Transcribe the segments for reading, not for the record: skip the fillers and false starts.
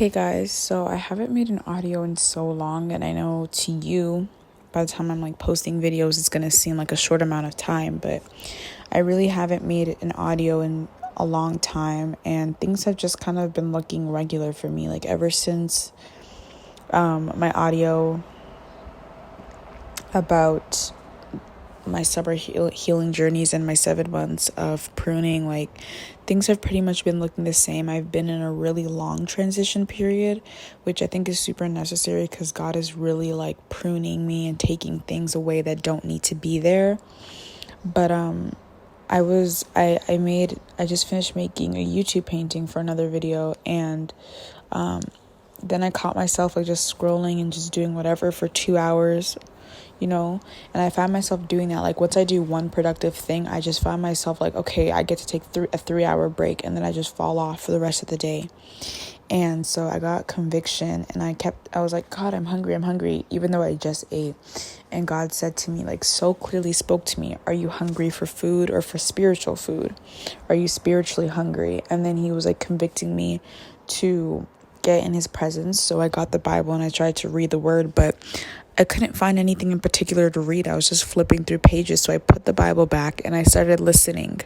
Hey guys, so I haven't made an audio in so long, and I know to you, by the time I'm posting videos, it's gonna seem like a short amount of time, but I really haven't made an audio in a long time, and things have just kind of been looking regular for me, ever since my audio about my summer healing journeys and my 7 months of pruning, things have pretty much been looking the same. I've been in a really long transition period, which I think is super necessary because God is really pruning me and taking things away that don't need to be there. But I just finished making a YouTube painting for another video, and then I caught myself just scrolling and just doing whatever for 2 hours, and I found myself doing that. Once I do one productive thing, I just find myself okay, I get to take a 3-hour break, and then I just fall off for the rest of the day. And so I got conviction, and I was like, God, I'm hungry, even though I just ate. And God said to me, so clearly spoke to me, are you hungry for food or for spiritual food? Are you spiritually hungry? And then he was convicting me to get in his presence. So I got the Bible and I tried to read the word, but I couldn't find anything in particular to read. I was just flipping through pages. So I put the Bible back and I started listening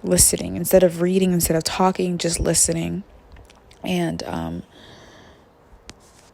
instead of reading, instead of talking, just listening. And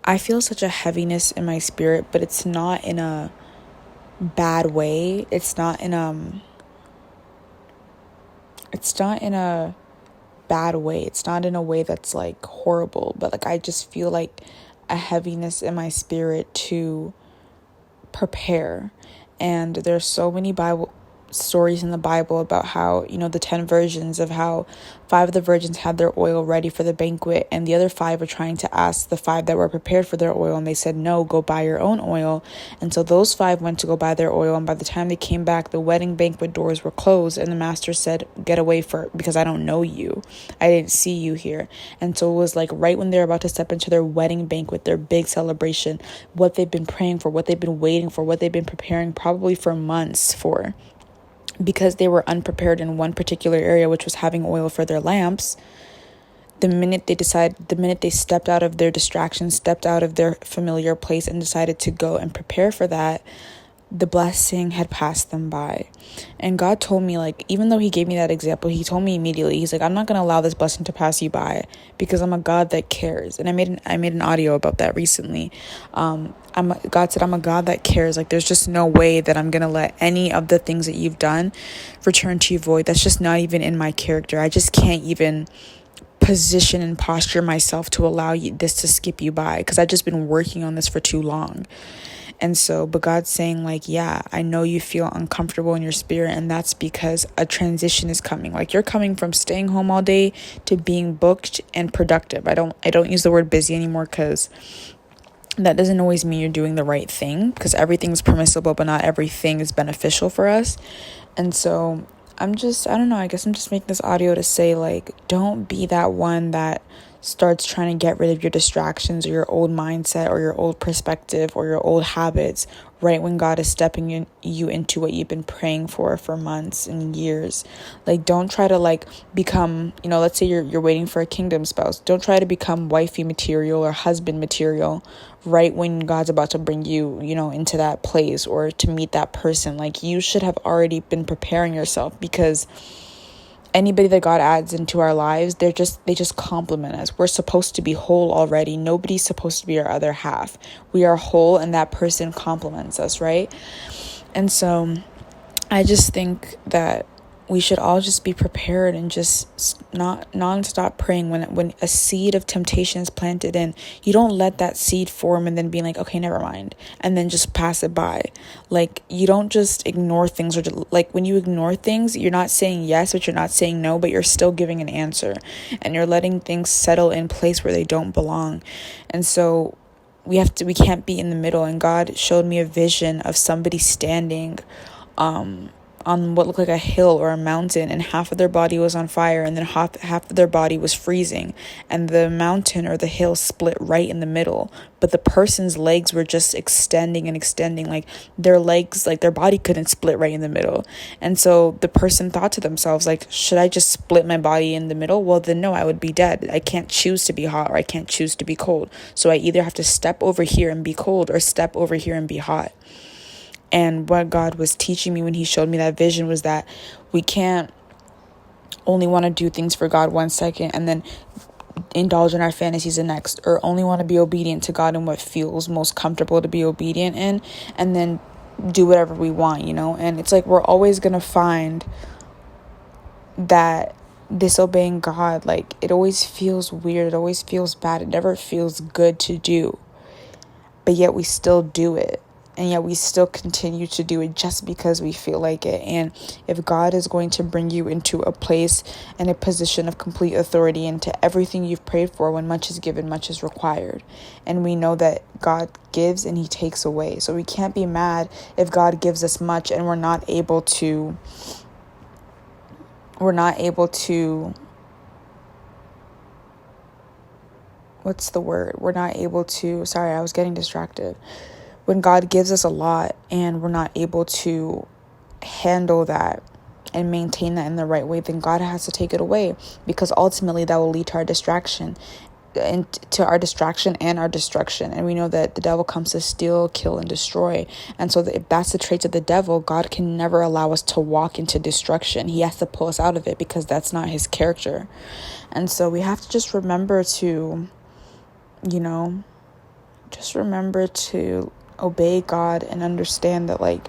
I feel such a heaviness in my spirit, but it's not in a bad way. It's not in a bad way. It's not in a way that's horrible, but I just feel a heaviness in my spirit to prepare. And there's so many Bible stories in the Bible about how, the 10 virgins, of how 5 of the virgins had their oil ready for the banquet, and the other 5 were trying to ask the 5 that were prepared for their oil, and they said, no, go buy your own oil. And so those 5 went to go buy their oil, and by the time they came back, the wedding banquet doors were closed, and the master said, get away, because I don't know you. I didn't see you here. And so it was right when they're about to step into their wedding banquet, their big celebration, what they've been praying for, what they've been waiting for, what they've been preparing probably for months for, because they were unprepared in one particular area, which was having oil for their lamps. The minute they stepped out of their distraction, stepped out of their familiar place and decided to go and prepare for that, the blessing had passed them by. And God told me, even though he gave me that example, he told me immediately, he's I'm not going to allow this blessing to pass you by, because I'm a God that cares. And I made an audio about that recently. God said, I'm a God that cares. There's just no way that I'm going to let any of the things that you've done return to you void. That's just not even in my character. I just can't even position and posture myself to allow this to skip you by, because I've just been working on this for too long. And so, but God's saying yeah, I know you feel uncomfortable in your spirit, and that's because a transition is coming. You're coming from staying home all day to being booked and productive. I don't use the word busy anymore, because that doesn't always mean you're doing the right thing, because everything's permissible, but not everything is beneficial for us. And so I don't know, I guess I'm just making this audio to say, don't be that one that starts trying to get rid of your distractions or your old mindset or your old perspective or your old habits right when God is stepping you into what you've been praying for months and years. Don't try to become, let's say you're waiting for a kingdom spouse. Don't try to become wifey material or husband material right when God's about to bring you, into that place or to meet that person. You should have already been preparing yourself, because anybody that God adds into our lives, they just complement us. We're supposed to be whole already. Nobody's supposed to be our other half. We are whole, and that person complements us, right? And so I just think that we should all just be prepared and just not nonstop praying when a seed of temptation is planted in. You don't let that seed form and then be okay, never mind, and then just pass it by. You don't just ignore things, or when you ignore things, you're not saying yes, but you're not saying no, but you're still giving an answer, and you're letting things settle in place where they don't belong. And so we can't be in the middle. And God showed me a vision of somebody standing on what looked like a hill or a mountain, and half of their body was on fire, and then half of their body was freezing, and the mountain or the hill split right in the middle, but the person's legs were just extending and extending, like their legs, like their body couldn't split right in the middle. And so the person thought to themselves, like, should I just split my body in the middle? Well, then no, I would be dead. I can't choose to be hot, or I can't choose to be cold, so I either have to step over here and be cold or step over here and be hot. And what God was teaching me when he showed me that vision was that we can't only want to do things for God 1 second and then indulge in our fantasies the next, or only want to be obedient to God in what feels most comfortable to be obedient in, and then do whatever we want, And it's like we're always going to find that disobeying God, like, it always feels weird. It always feels bad. It never feels good to do. But yet we still do it. And yet we still continue to do it just because we feel like it. And if God is going to bring you into a place and a position of complete authority into everything you've prayed for, when much is given, much is required. And we know that God gives and he takes away. So we can't be mad if God gives us much and we're not able to sorry, I was getting distracted. When God gives us a lot and we're not able to handle that and maintain that in the right way, then God has to take it away, because ultimately that will lead to our distraction and our destruction. And we know that the devil comes to steal, kill, and destroy. And so if that's the traits of the devil, God can never allow us to walk into destruction. He has to pull us out of it, because that's not his character. And so we have to just remember to, obey God and understand that, like,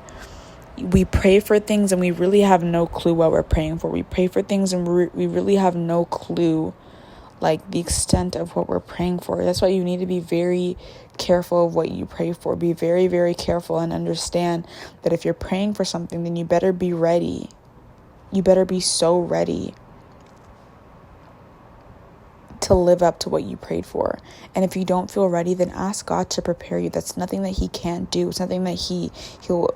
we pray for things and we really have no clue what we're praying for. We pray for things and we really have no clue, like, the extent of what we're praying for. That's why you need to be very careful of what you pray for. Be very, very careful and understand that if you're praying for something, then you better be ready. You better be so ready to live up to what you prayed for. And if you don't feel ready, then ask God to prepare you. That's nothing that he can't do. It's nothing that he'll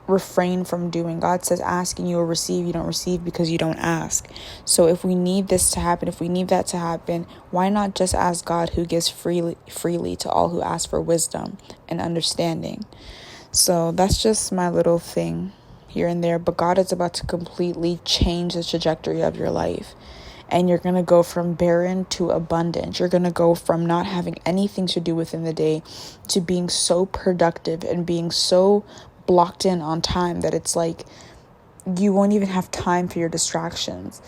refrain from doing. God says, ask and you will receive. You don't receive because you don't ask. So if we need this to happen, if we need that to happen, why not just ask God, who gives freely to all who ask for wisdom and understanding? So that's just my little thing here and there. But God is about to completely change the trajectory of your life. And you're going to go from barren to abundant. You're going to go from not having anything to do within the day to being so productive and being so blocked in on time that it's like you won't even have time for your distractions.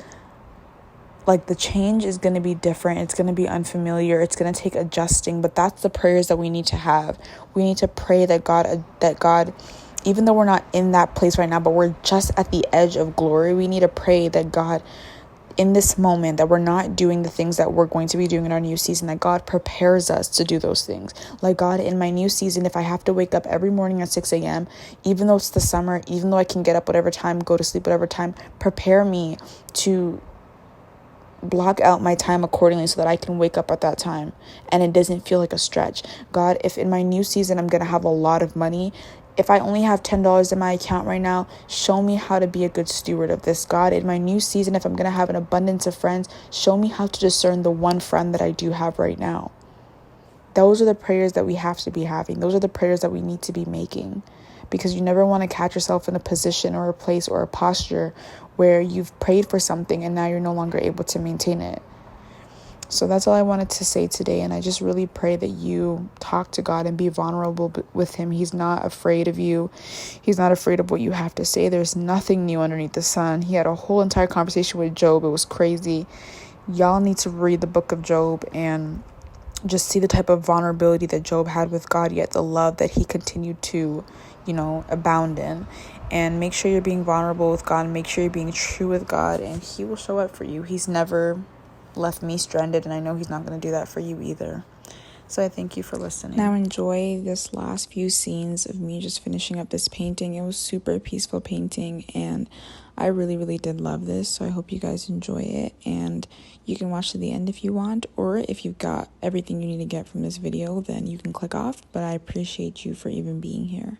Like, the change is going to be different. It's going to be unfamiliar. It's going to take adjusting. But that's the prayers that we need to have. We need to pray that God, even though we're not in that place right now, but we're just at the edge of glory, we need to pray that God, in this moment, that we're not doing the things that we're going to be doing in our new season, that God prepares us to do those things. Like, God, in my new season, if I have to wake up every morning at 6 a.m., even though it's the summer, even though I can get up whatever time, go to sleep whatever time, prepare me to block out my time accordingly so that I can wake up at that time and it doesn't feel like a stretch. God, if in my new season I'm going to have a lot of money, if I only have $10 in my account right now, show me how to be a good steward of this. God, in my new season, if I'm going to have an abundance of friends, show me how to discern the one friend that I do have right now. Those are the prayers that we have to be having. Those are the prayers that we need to be making, because you never want to catch yourself in a position or a place or a posture where you've prayed for something and now you're no longer able to maintain it. So that's all I wanted to say today. And I just really pray that you talk to God and be vulnerable with him. He's not afraid of you. He's not afraid of what you have to say. There's nothing new underneath the sun. He had a whole entire conversation with Job. It was crazy. Y'all need to read the book of Job and just see the type of vulnerability that Job had with God, yet the love that he continued to, abound in. And make sure you're being vulnerable with God. Make sure you're being true with God, and he will show up for you. He's never left me stranded, and I know he's not going to do that for you either. So I thank you for listening. Now enjoy this last few scenes of me just finishing up this painting. It was super peaceful painting, and I really, really did love this. So I hope you guys enjoy it, and you can watch to the end if you want, or if you've got everything you need to get from this video, then you can click off. But I appreciate you for even being here.